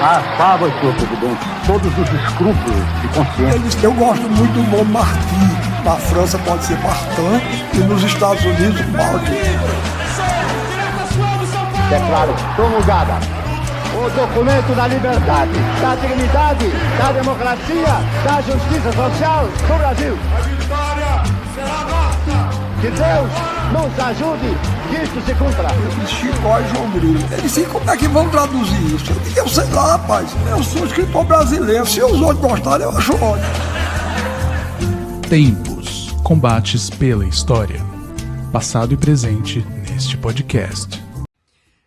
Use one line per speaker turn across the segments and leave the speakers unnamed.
Afava, senhor presidente, todos os escrúpulos de consciência.
Eu gosto muito do nome Martim. Na França pode ser Martin e nos Estados Unidos, Martin.
Declaro promulgada o documento da liberdade, da dignidade, da democracia, da justiça social do Brasil.
A vitória será nossa!
Que Deus nos ajude, que isto se cumpra.
Eu disse Chicó e João Grilo. Ele disse, como é que vão traduzir isso? Eu disse, eu sei lá, rapaz. Eu sou escritor brasileiro. Se os outros gostarem, eu acho ótimo.
Tempos, combates pela história. Passado e presente neste podcast.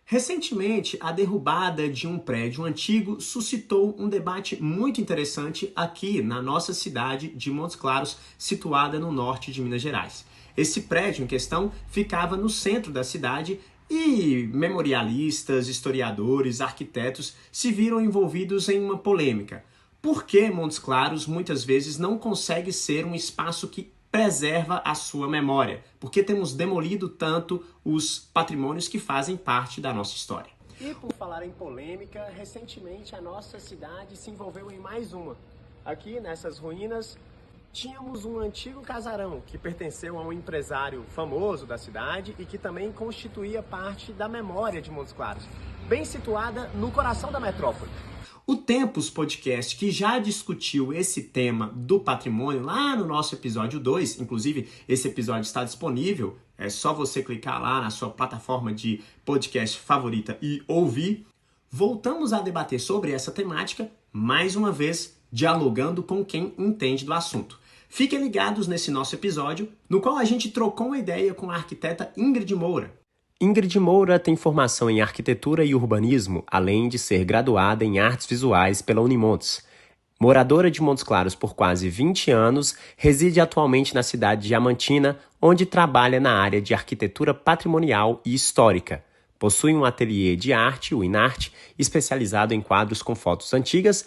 Recentemente, a derrubada de um prédio antigo suscitou um debate muito interessante aqui na nossa cidade de Montes Claros, situada no norte de Minas Gerais. Esse prédio em questão ficava no centro da cidade e memorialistas, historiadores, arquitetos se viram envolvidos em uma polêmica. Por que Montes Claros muitas vezes não consegue ser um espaço que preserva a sua memória? Porque temos demolido tanto os patrimônios que fazem parte da nossa história. E por falar em polêmica, recentemente a nossa cidade se envolveu em mais uma. Aqui nessas ruínas tínhamos um antigo casarão que pertenceu a um empresário famoso da cidade e que também constituía parte da memória de Montes Claros, bem situada no coração da metrópole. O Tempos Podcast, que já discutiu esse tema do patrimônio lá no nosso episódio 2, inclusive esse episódio está disponível, é só você clicar lá na sua plataforma de podcast favorita e ouvir. Voltamos a debater sobre essa temática, mais uma vez, dialogando com quem entende do assunto. Fiquem ligados nesse nosso episódio, no qual a gente trocou uma ideia com a arquiteta Ingrid Moura. Ingrid Moura tem formação em arquitetura e urbanismo, além de ser graduada em artes visuais pela Unimontes. Moradora de Montes Claros por quase 20 anos, reside atualmente na cidade de Diamantina, onde trabalha na área de arquitetura patrimonial e histórica. Possui um ateliê de arte, o Inarte, especializado em quadros com fotos antigas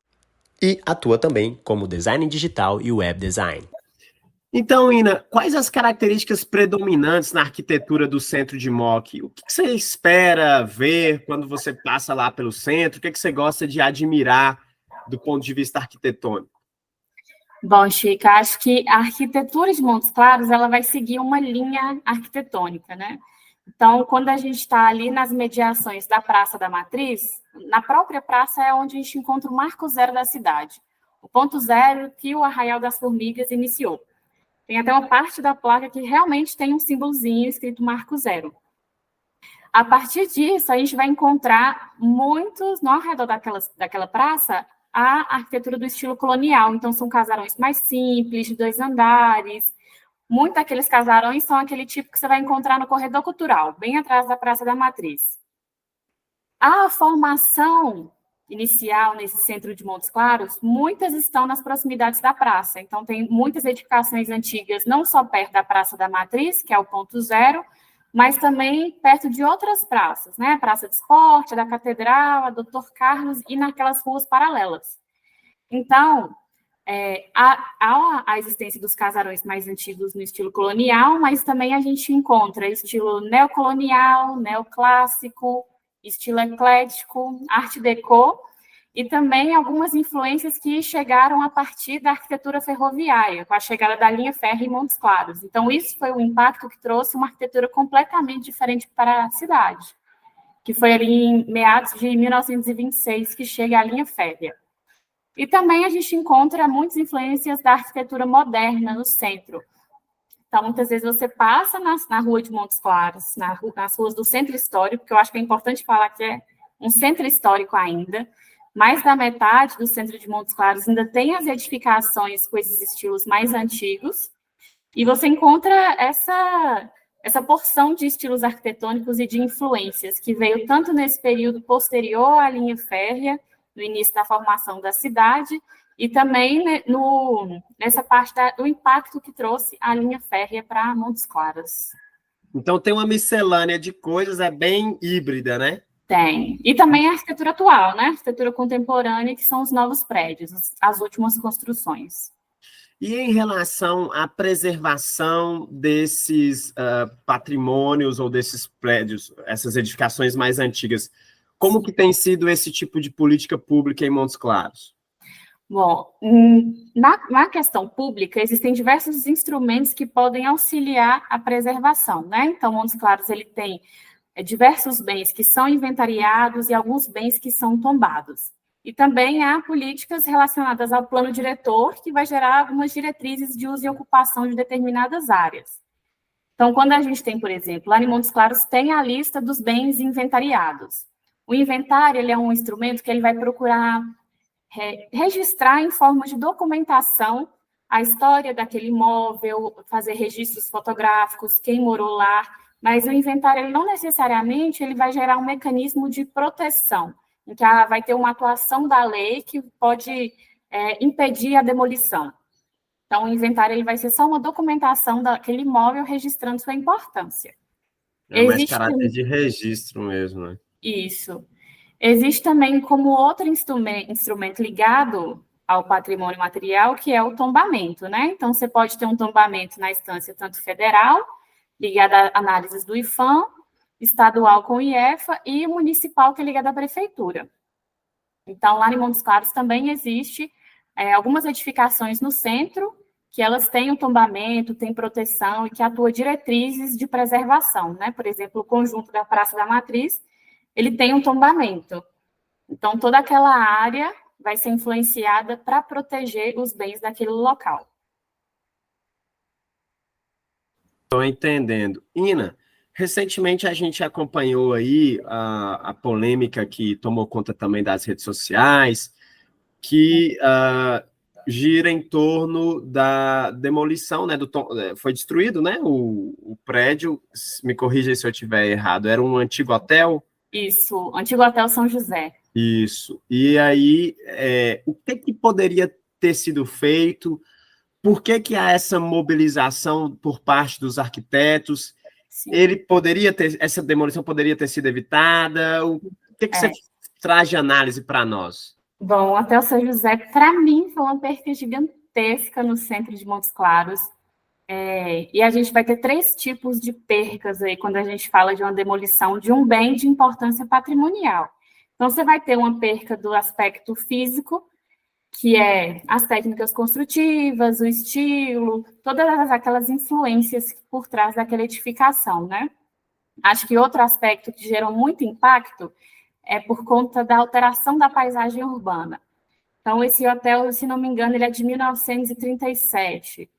e atua também como design digital e web design. Então, Ina, quais as características predominantes na arquitetura do centro de Moc? O que você espera ver quando você passa lá pelo centro? O que você gosta de admirar do ponto de vista arquitetônico?
Bom, Chica, acho que a arquitetura de Montes Claros ela vai seguir uma linha arquitetônica, né? Então, quando a gente está ali nas mediações da Praça da Matriz, na própria praça é onde a gente encontra o marco zero da cidade, o ponto zero que o Arraial das Formigas iniciou. Tem até uma parte da placa que realmente tem um símbolozinho escrito Marco Zero. A partir disso, a gente vai encontrar muitos, no redor daquela praça, a arquitetura do estilo colonial. Então, são casarões mais simples, de 2 andares. Muitos daqueles casarões são aquele tipo que você vai encontrar no Corredor Cultural, bem atrás da Praça da Matriz. A formação inicial nesse centro de Montes Claros, muitas estão nas proximidades da praça. Então, tem muitas edificações antigas, não só perto da Praça da Matriz, que é o ponto zero, mas também perto de outras praças, né? A Praça de Esporte, a da Catedral, a Doutor Carlos e naquelas ruas paralelas. Então, há a existência dos casarões mais antigos no estilo colonial, mas também a gente encontra estilo neocolonial, neoclássico, estilo eclético, arte déco, e também algumas influências que chegaram a partir da arquitetura ferroviária, com a chegada da linha férrea em Montes Claros. Então, isso foi um impacto que trouxe uma arquitetura completamente diferente para a cidade, que foi ali em meados de 1926 que chega a linha férrea. E também a gente encontra muitas influências da arquitetura moderna no centro. Então, muitas vezes você passa na rua de Montes Claros, nas ruas do centro histórico, porque eu acho que é importante falar que é um centro histórico ainda, mais da metade do centro de Montes Claros ainda tem as edificações com esses estilos mais antigos, e você encontra essa porção de estilos arquitetônicos e de influências que veio tanto nesse período posterior à linha férrea, no início da formação da cidade, e também nessa parte do impacto que trouxe a linha férrea para Montes Claros.
Então tem uma miscelânea de coisas, é bem híbrida, né?
Tem. E também a arquitetura atual, né? A arquitetura contemporânea, que são os novos prédios, as últimas construções.
E em relação à preservação desses patrimônios ou desses prédios, essas edificações mais antigas, Como que tem sido esse tipo de política pública em Montes Claros?
Bom, na questão pública, existem diversos instrumentos que podem auxiliar a preservação, né? Então, Montes Claros, ele tem diversos bens que são inventariados e alguns bens que são tombados. E também há políticas relacionadas ao plano diretor, que vai gerar algumas diretrizes de uso e ocupação de determinadas áreas. Então, quando a gente tem, por exemplo, lá em Montes Claros, tem a lista dos bens inventariados. O inventário, ele é um instrumento que ele vai procurar registrar em forma de documentação a história daquele imóvel, fazer registros fotográficos, quem morou lá, mas o inventário, ele não necessariamente ele vai gerar um mecanismo de proteção, em que vai ter uma atuação da lei que pode impedir a demolição. Então, o inventário ele vai ser só uma documentação daquele imóvel registrando sua importância.
É mais caráter de registro mesmo, né?
Isso. Existe também como outro instrumento ligado ao patrimônio material, que é o tombamento, né? Então, você pode ter um tombamento na instância tanto federal, ligado a análises do IPHAN, estadual com o IEFA, e municipal, que é ligado à prefeitura. Então, lá em Montes Claros também existe algumas edificações no centro, que elas têm um tombamento, têm proteção e que atuam diretrizes de preservação, né? Por exemplo, o conjunto da Praça da Matriz, ele tem um tombamento. Então, toda aquela área vai ser influenciada para proteger os bens daquele local.
Estou entendendo. Ina, recentemente a gente acompanhou aí a polêmica que tomou conta também das redes sociais, que gira em torno da demolição, né? Foi destruído, né? O prédio, me corrija se eu estiver errado, era um antigo hotel?
Isso, antigo Hotel São José.
Isso. E aí, o que poderia ter sido feito? Por que há essa mobilização por parte dos arquitetos? Sim. Essa demolição poderia ter sido evitada? O que você traz de análise para nós?
Bom, o Hotel São José, para mim, foi uma perca gigantesca no centro de Montes Claros. E a gente vai ter 3 tipos de percas aí quando a gente fala de uma demolição de um bem de importância patrimonial. Então, você vai ter uma perca do aspecto físico, que é as técnicas construtivas, o estilo, todas aquelas influências por trás daquela edificação, né? Acho que outro aspecto que gerou muito impacto é por conta da alteração da paisagem urbana. Então, esse hotel, se não me engano, ele é de 1937.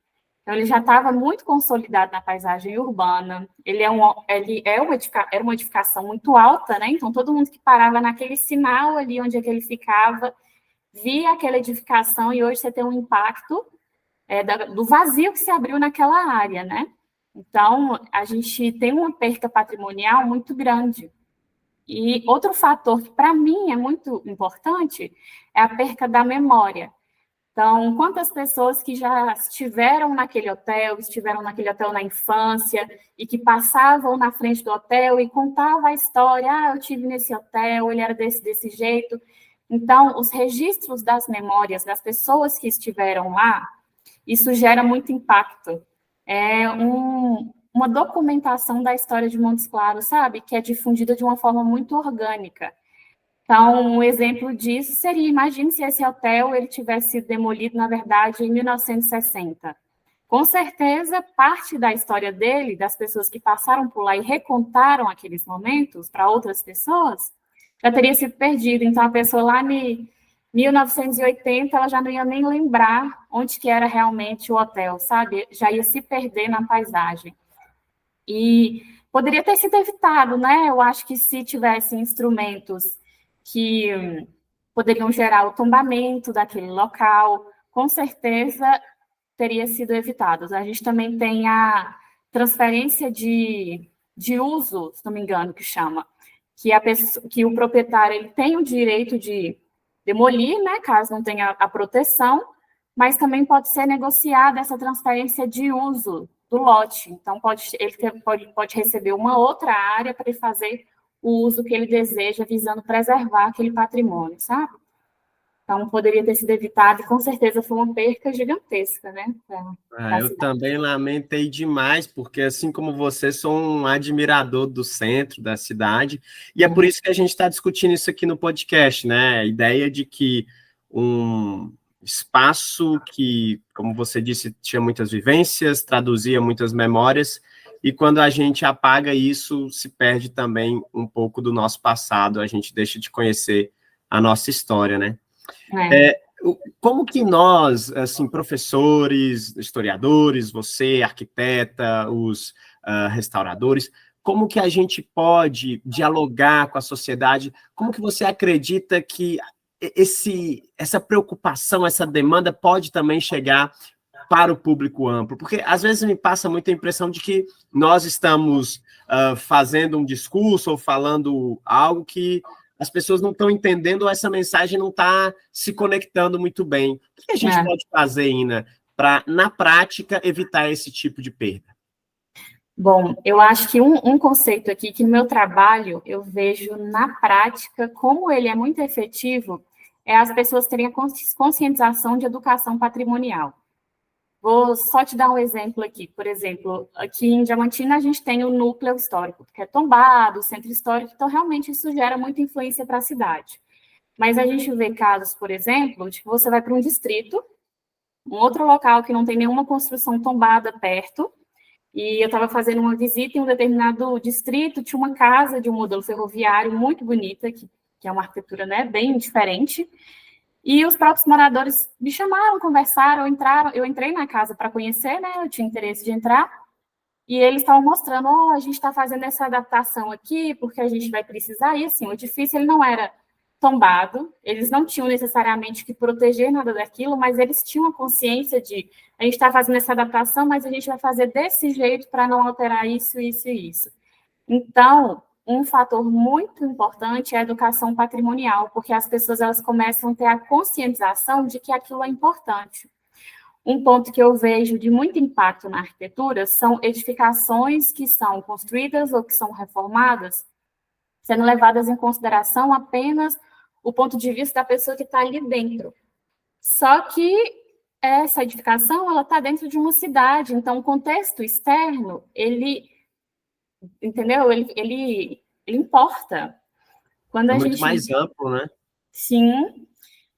Então, ele já estava muito consolidado na paisagem urbana. Era uma edificação muito alta, né? Então, todo mundo que parava naquele sinal ali onde é que ele ficava, via aquela edificação, e hoje você tem um impacto do vazio que se abriu naquela área, né? Então, a gente tem uma perca patrimonial muito grande. E outro fator que, para mim, é muito importante é a perca da memória. Então, quantas pessoas que já estiveram naquele hotel na infância, e que passavam na frente do hotel e contavam a história, eu tive nesse hotel, ele era desse jeito. Então, os registros das memórias das pessoas que estiveram lá, isso gera muito impacto. É uma documentação da história de Montes Claros, sabe? Que é difundida de uma forma muito orgânica. Então, um exemplo disso seria, imagine se esse hotel ele tivesse sido demolido, na verdade, em 1960. Com certeza, parte da história dele, das pessoas que passaram por lá e recontaram aqueles momentos para outras pessoas, já teria sido perdido. Então, a pessoa lá em 1980, ela já não ia nem lembrar onde que era realmente o hotel, sabe? Já ia se perder na paisagem. E poderia ter sido evitado, né? Eu acho que se tivesse instrumentos que poderiam gerar o tombamento daquele local, com certeza teria sido evitado. A gente também tem a transferência de uso, se não me engano, que chama, que o proprietário ele tem o direito de demolir, né, caso não tenha a proteção, mas também pode ser negociada essa transferência de uso do lote. Então, ele pode receber uma outra área para ele fazer o uso que ele deseja, visando preservar aquele patrimônio, sabe? Então, poderia ter sido evitado, e com certeza foi uma perca gigantesca, né?
Eu também lamentei demais, porque assim como você, sou um admirador do centro da cidade, e é por isso que a gente está discutindo isso aqui no podcast, né? A ideia de que um espaço que, como você disse, tinha muitas vivências, traduzia muitas memórias, e quando a gente apaga isso, se perde também um pouco do nosso passado, a gente deixa de conhecer a nossa história, né? Como que nós, assim, professores, historiadores, você, arquiteta, os restauradores, como que a gente pode dialogar com a sociedade? Como que você acredita que essa preocupação, essa demanda pode também chegar para o público amplo? Porque às vezes me passa muita impressão de que nós estamos fazendo um discurso ou falando algo que as pessoas não estão entendendo, ou essa mensagem não está se conectando muito bem. O que a gente pode fazer, Ina, para, na prática, evitar esse tipo de perda?
Bom, eu acho que um conceito aqui, que no meu trabalho eu vejo na prática, como ele é muito efetivo, é as pessoas terem a conscientização de educação patrimonial. Vou só te dar um exemplo aqui. Por exemplo, aqui em Diamantina a gente tem o núcleo histórico, que é tombado, o centro histórico, então realmente isso gera muita influência para a cidade. Mas a gente vê casos, por exemplo, de que você vai para um distrito, um outro local que não tem nenhuma construção tombada perto, e eu estava fazendo uma visita em um determinado distrito, tinha uma casa de um modelo ferroviário muito bonita, que é uma arquitetura, né, bem diferente. E os próprios moradores me chamaram, conversaram, entraram. Eu entrei na casa para conhecer, né? Eu tinha interesse de entrar. E eles estavam mostrando, a gente está fazendo essa adaptação aqui, porque a gente vai precisar. E assim, o edifício ele não era tombado, eles não tinham necessariamente que proteger nada daquilo, mas eles tinham a consciência de a gente está fazendo essa adaptação, mas a gente vai fazer desse jeito para não alterar isso, isso e isso. Então, um fator muito importante é a educação patrimonial, porque as pessoas elas começam a ter a conscientização de que aquilo é importante. Um ponto que eu vejo de muito impacto na arquitetura são edificações que são construídas ou que são reformadas, sendo levadas em consideração apenas o ponto de vista da pessoa que está ali dentro. Só que essa edificação ela está dentro de uma cidade, então o contexto externo, entendeu? Ele importa. Quando
muito mais amplo, né?
Sim.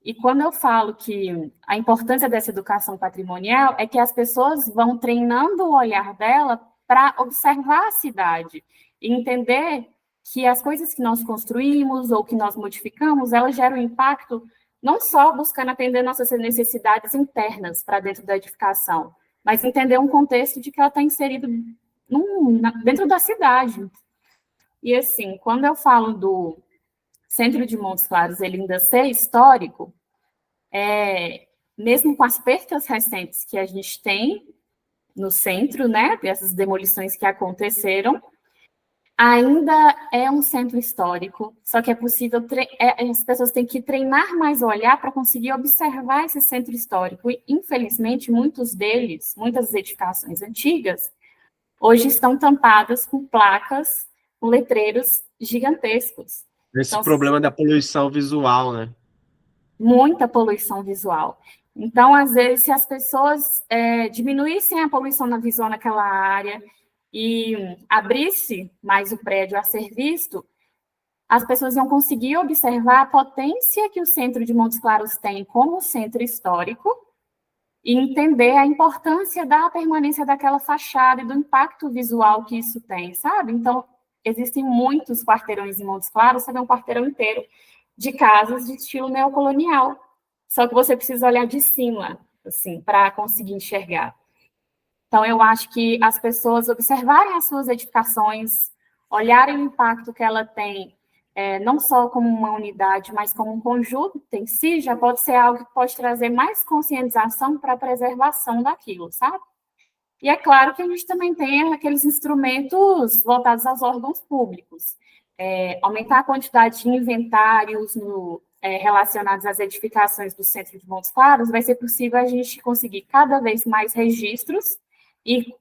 E quando eu falo que a importância dessa educação patrimonial é que as pessoas vão treinando o olhar dela para observar a cidade e entender que as coisas que nós construímos ou que nós modificamos, elas geram impacto não só buscando atender nossas necessidades internas para dentro da edificação, mas entender um contexto de que ela está inserida dentro da cidade. E assim, quando eu falo do Centro de Montes Claros, ele ainda ser histórico, mesmo com as percas recentes que a gente tem no centro, né, dessas demolições que aconteceram, ainda é um centro histórico, só que é possível, as pessoas têm que treinar mais o olhar para conseguir observar esse centro histórico, e infelizmente muitas edificações antigas, hoje estão tampadas com placas, com letreiros gigantescos.
Esse problema da poluição visual, né?
Muita poluição visual. Então, às vezes, se as pessoas diminuíssem a poluição visual naquela área e abrisse mais o prédio a ser visto, as pessoas iam conseguir observar a potência que o Centro de Montes Claros tem como centro histórico e entender a importância da permanência daquela fachada e do impacto visual que isso tem, sabe? Então, existem muitos quarteirões em Montes Claros, você vê um quarteirão inteiro de casas de estilo neocolonial, só que você precisa olhar de cima, assim, para conseguir enxergar. Então, eu acho que as pessoas observarem as suas edificações, olharem o impacto que ela tem, não só como uma unidade, mas como um conjunto em si, já pode ser algo que pode trazer mais conscientização para a preservação daquilo, sabe? E é claro que a gente também tem aqueles instrumentos voltados aos órgãos públicos. Aumentar a quantidade de inventários relacionados às edificações do Centro de Montes Claros, vai ser possível a gente conseguir cada vez mais registros e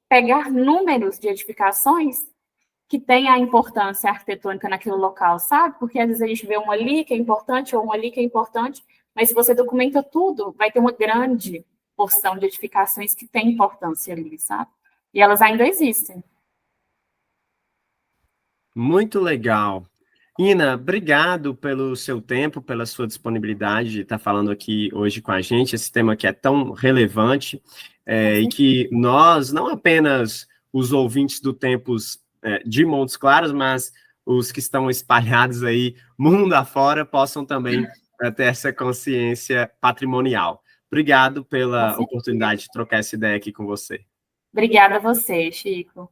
pegar números de edificações que têm a importância arquitetônica naquele local, sabe? Porque às vezes a gente vê uma ali que é importante ou uma ali que é importante, mas se você documenta tudo, vai ter uma grande porção de edificações que tem importância ali, sabe? E elas ainda existem.
Muito legal. Ina, obrigado pelo seu tempo, pela sua disponibilidade de estar falando aqui hoje com a gente, esse tema que é tão relevante, e que nós, não apenas os ouvintes do Tempos de Montes Claros, mas os que estão espalhados aí mundo afora, possam também ter essa consciência patrimonial. Obrigado pela oportunidade de trocar essa ideia aqui com você.
Obrigada a você, Chico.